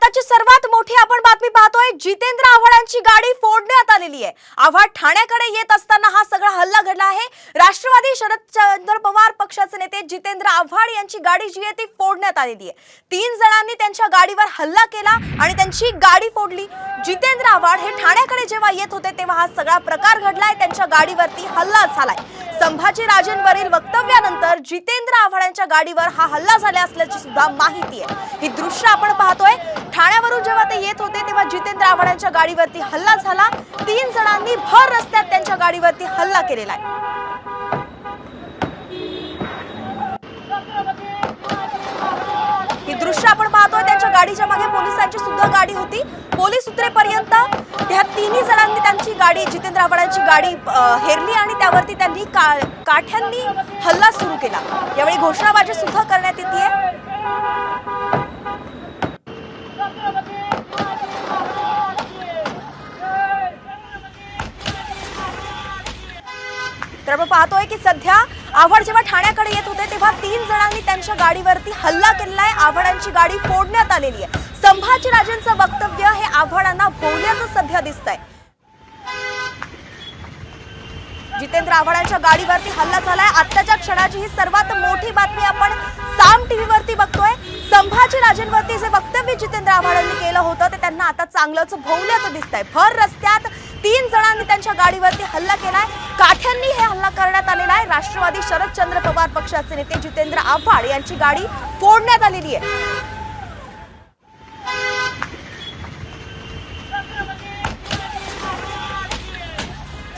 दिवसाची सर्वात मोठी आपण बातमी पाहतोय। जितेंद्र आव्हाडांची गाडी फोडण्यात आलेली आहे। आव्हाड ठाण्याकडे येत असताना हा सगळा हल्ला घडला आहे। राष्ट्रवादी शरद पवार पक्षाचे नेते जितेंद्र आव्हाड यांची गाडी जी आहे ती फोडण्यात आलेली आहे। 3 जणांनी त्यांच्या गाडीवर हल्ला केला आणि त्यांची गाडी फोडली। जितेंद्र आव्हाड हे ठाण्याकडे जेव्हा येत होते तेव्हा हा सगळा प्रकार घडलाय। त्यांच्या गाडीवरती हल्ला झालाय। संभाजीराजेंवरील वक्तव्यानंतर जितेंद्र आव्हाडांच्या गाडीवर हा हल्ला झाला असल्याची सुद्धा माहिती आहे। ही दृश्य आपण पाहतोय। ठाण्यावरून जेव्हा ते येत होते तेव्हा जितेंद्र आव्हाडांच्या गाडीवरती हल्ला झाला। 3 जणांनी भर रस्त्यात त्यांच्या गाडीवरती हल्ला केलेला आहे। ही दृश्य आपण पाहतोय। त्यांच्या गाडीच्या मागे पोलिसांची सुद्धा गाडी होती। पोलीस उतरेपर्यंत त्या 3 जणांनी त्यांची गाडी जितेंद्र आव्हाडांची गाडी हेरली आणि त्यावरती त्यांनी काठ्यांनी हल्ला सुरू केला। यावेळी घोषणाबाजी सुद्धा करण्यात येते। तर आपण पाहतोय की सध्या आव्हाड जेव्हा ठाण्याकडे येत होते तेव्हा 3 जणांनी त्यांच्या गाडीवरती हल्ला केलाय। आव्हाडांची गाडी फोडण्यात आलेली आहे। संभाजीराजेंचं वक्तव्य हे आव्हाडांना भोवल्याचं सध्या दिसतंय। जितेंद्र आव्हाडांच्या गाडीवरती हल्ला झालाय। आत्ताच्या क्षणाची ही सर्वात मोठी बातमी आपण साम टीव्हीवरती बघतोय। संभाजीराजेंवरती जे वक्तव्य जितेंद्र आव्हाडांनी केलं होतं ते त्यांना आता चांगलंच भोवल्याचं दिसतंय। भर रस्त्यात 3 जणांनी त्यांच्या गाडीवरती हल्ला केलाय। काठ्यांनी हे हल्ला करण्यात आलेला आहे। राष्ट्रवादी शरद पवार पक्षाचे नेते जितेंद्र आव्हाड यांची गाडी फोडण्यात आलेली आहे।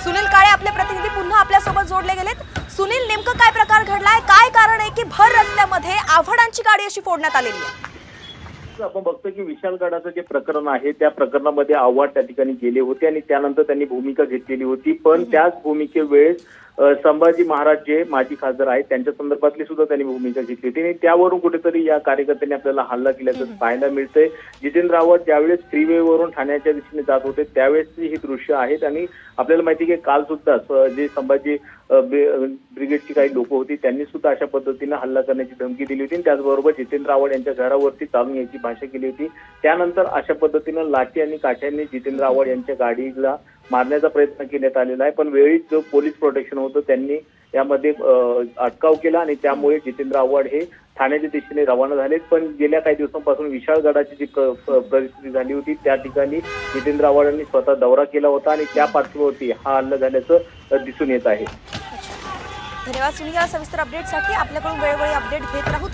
सुनील काळे आपले प्रतिनिधी पुन्हा आपल्या सोबत जोडले गेलेत। सुनील, नेमकं काय प्रकार घडलाय? काय कारण आहे की भर रस्त्यामध्ये आव्हाडांची गाडी अशी फोडण्यात आलेली आहे? आपण बघतो की विशालगडाचं जे प्रकरण आहे त्या प्रकरणामध्ये आव्हाड त्या ठिकाणी गेले होते आणि त्यानंतर त्यांनी भूमिका घेतलेली होती। पण त्याच भूमिकेवेळेस संभाजी महाराज जे माजी खासदार आहेत त्यांच्या संदर्भातली सुद्धा त्यांनी भूमिका घेतली होती आणि त्यावरून कुठेतरी या कार्यकर्त्यांनी आपल्याला हल्ला केल्याचं पाहायला मिळतंय। जितेंद्र आव्हाड ज्यावेळेस फ्रीवे वरून ठाण्याच्या दिशेने जात होते त्यावेळेसची ही दृश्य आहेत आणि आपल्याला माहिती की काल सुद्धा जे संभाजी ब्रिगेडची काही लोक होती त्यांनी सुद्धा अशा पद्धतीने हल्ला करण्याची धमकी दिली होती। त्याचबरोबर जितेंद्र आव्हाड यांच्या घरावरती चालून यायची भाषा केली होती। त्यानंतर अशा पद्धतीने लाठी आणि काठ्यांनी जितेंद्र आव्हाड यांच्या गाडीला मारण्याचा प्रयत्न करण्यात आलेला आहे। पण वेळीच जो पोलीस प्रोटेक्शन होतं त्यांनी यामध्ये अटकाव केला आणि त्यामुळे जितेंद्र आव्हाड हे ठाण्याच्या दिशेने रवाना झालेत। पण गेल्या काही दिवसांपासून विशाळगडाची जी परिस्थिती झाली होती त्या ठिकाणी जितेंद्र आव्हाडांनी स्वतः दौरा केला होता आणि त्या पार्श्वभूमीवरती हा हल्ला झाल्याचं दिसून येत आहे। धन्यवाद सुनील, या सविस्तर अपडेटसाठी। आपल्याकडून वेळोवेळी अपडेट घेत राहू।